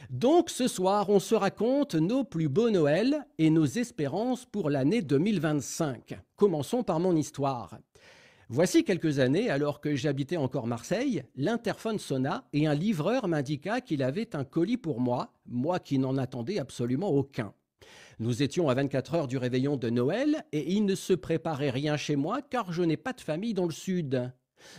Donc ce soir, on se raconte nos plus beaux Noëls et nos espérances pour l'année 2025. Commençons par mon histoire. Voici quelques années, alors que j'habitais encore Marseille, l'interphone sonna et un livreur m'indiqua qu'il avait un colis pour moi, moi qui n'en attendais absolument aucun. Nous étions à 24 heures du réveillon de Noël et il ne se préparait rien chez moi car je n'ai pas de famille dans le sud.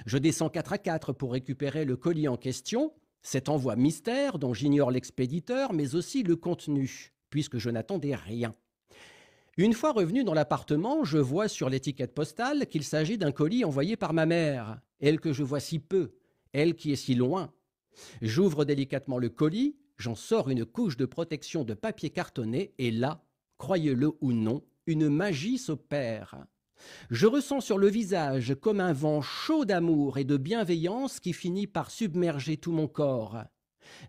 Je descends 4 à 4 pour récupérer le colis en question, cet envoi mystère dont j'ignore l'expéditeur mais aussi le contenu, puisque je n'attendais rien. Une fois revenu dans l'appartement, je vois sur l'étiquette postale qu'il s'agit d'un colis envoyé par ma mère, elle que je vois si peu, elle qui est si loin. J'ouvre délicatement le colis, j'en sors une couche de protection de papier cartonné et là, croyez-le ou non, une magie s'opère. Je ressens sur le visage comme un vent chaud d'amour et de bienveillance qui finit par submerger tout mon corps.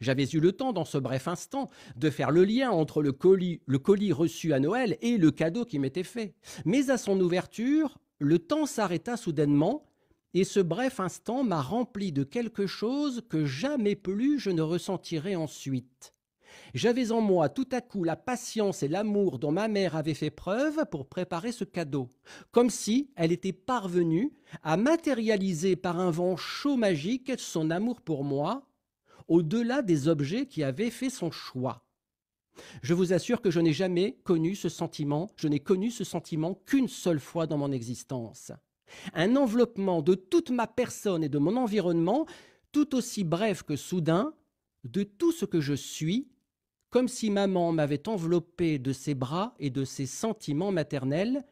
J'avais eu le temps dans ce bref instant de faire le lien entre le colis reçu à Noël et le cadeau qui m'était fait. Mais à son ouverture, le temps s'arrêta soudainement et ce bref instant m'a rempli de quelque chose que jamais plus je ne ressentirai ensuite. J'avais en moi tout à coup la patience et l'amour dont ma mère avait fait preuve pour préparer ce cadeau, comme si elle était parvenue à matérialiser par un vent chaud magique son amour pour moi, au-delà des objets qui avaient fait son choix. Je vous assure que je n'ai jamais connu ce sentiment, je n'ai connu ce sentiment qu'une seule fois dans mon existence. Un enveloppement de toute ma personne et de mon environnement, tout aussi bref que soudain, de tout ce que je suis, comme si maman m'avait enveloppé de ses bras et de ses sentiments maternels,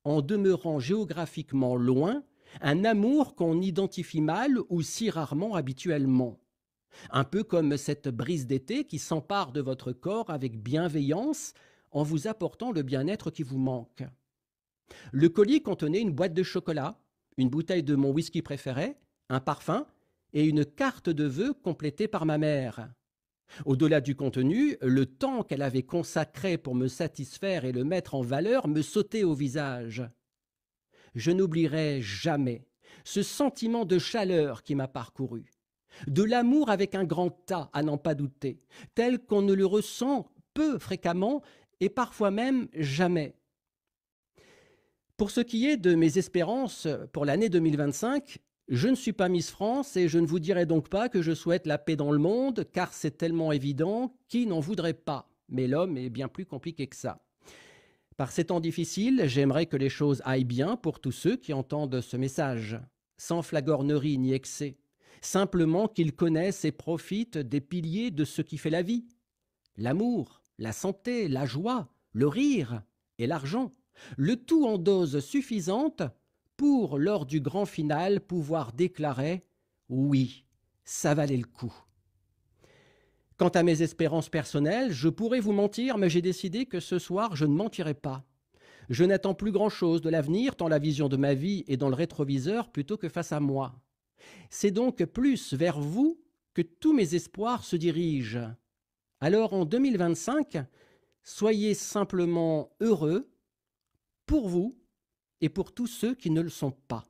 en demeurant géographiquement loin, un amour qu'on identifie mal ou si rarement habituellement. Un peu comme cette brise d'été qui s'empare de votre corps avec bienveillance en vous apportant le bien-être qui vous manque. Le colis contenait une boîte de chocolat, une bouteille de mon whisky préféré, un parfum et une carte de vœux complétée par ma mère. Au-delà du contenu, le temps qu'elle avait consacré pour me satisfaire et le mettre en valeur me sautait au visage. Je n'oublierai jamais ce sentiment de chaleur qui m'a parcouru, de l'amour avec un grand A à n'en pas douter, tel qu'on ne le ressent peu fréquemment et parfois même jamais. Pour ce qui est de mes espérances pour l'année 2025, je ne suis pas Miss France et je ne vous dirai donc pas que je souhaite la paix dans le monde, car c'est tellement évident, qui n'en voudrait pas? Mais l'homme est bien plus compliqué que ça. Par ces temps difficiles, j'aimerais que les choses aillent bien pour tous ceux qui entendent ce message, sans flagornerie ni excès, simplement qu'ils connaissent et profitent des piliers de ce qui fait la vie. L'amour, la santé, la joie, le rire et l'argent, le tout en dose suffisante pour, lors du grand final, pouvoir déclarer « oui, ça valait le coup ». Quant à mes espérances personnelles, je pourrais vous mentir, mais j'ai décidé que ce soir, je ne mentirai pas. Je n'attends plus grand-chose de l'avenir, tant la vision de ma vie est dans le rétroviseur plutôt que face à moi. C'est donc plus vers vous que tous mes espoirs se dirigent. Alors en 2025, soyez simplement heureux pour vous et pour tous ceux qui ne le sont pas.